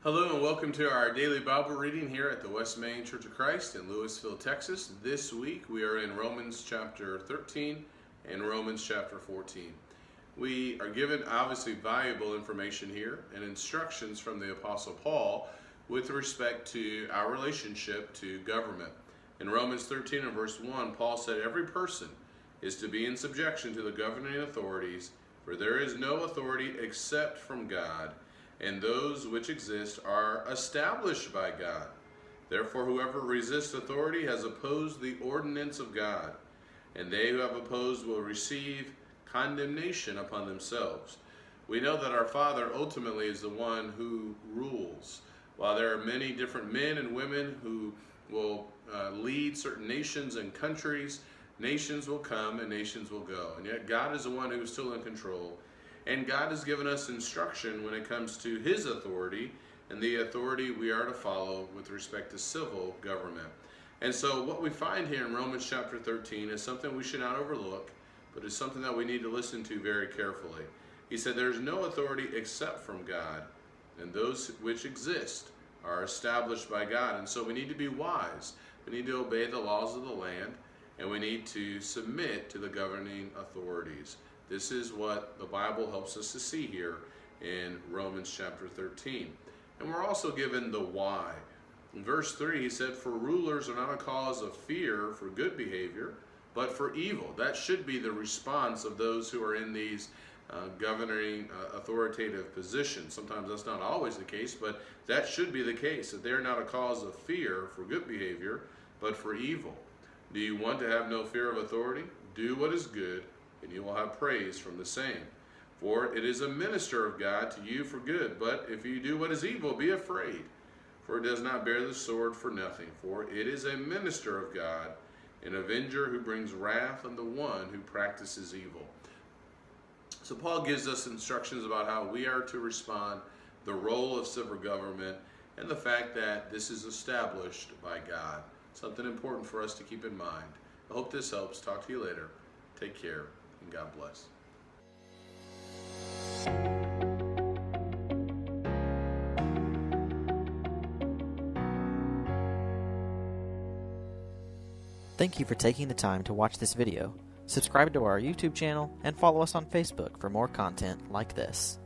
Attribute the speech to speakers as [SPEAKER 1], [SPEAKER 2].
[SPEAKER 1] Hello and welcome to our daily Bible reading here at the West Main Church of Christ in Lewisville, Texas. This week we are in Romans chapter 13 and Romans chapter 14. We are given obviously valuable information here and instructions from the Apostle Paul with respect to our relationship to government. In Romans 13 and verse 1, Paul said, "Every person is to be in subjection to the governing authorities, for there is no authority except from God, and those which exist are established by God. Therefore, whoever resists authority has opposed the ordinance of God, and they who have opposed will receive condemnation upon themselves." We know that our Father ultimately is the one who rules. While there are many different men and women who will lead certain nations and countries, nations will come and nations will go. And yet God is the one who is still in control. And God has given us instruction when it comes to His authority and the authority we are to follow with respect to civil government. And so what we find here in Romans chapter 13 is something we should not overlook, but is something that we need to listen to very carefully. He said, "There is no authority except from God, and those which exist are established by God." And so we need to be wise. We need to obey the laws of the land, and we need to submit to the governing authorities. This is what the Bible helps us to see here in Romans chapter 13. And we're also given the why. In verse 3, he said, "For rulers are not a cause of fear for good behavior, but for evil." That should be the response of those who are in these governing authoritative positions. Sometimes that's not always the case, but that should be the case, that they're not a cause of fear for good behavior, but for evil. Do you want to have no fear of authority? Do what is good, and you will have praise from the same. For it is a minister of God to you for good. But if you do what is evil, be afraid, for it does not bear the sword for nothing. For it is a minister of God, an avenger who brings wrath on the one who practices evil." So Paul gives us instructions about how we are to respond, the role of civil government, and the fact that this is established by God. Something important for us to keep in mind. I hope this helps. Talk to you later. Take care, and God bless.
[SPEAKER 2] Thank you for taking the time to watch this video. Subscribe to our YouTube channel and follow us on Facebook for more content like this.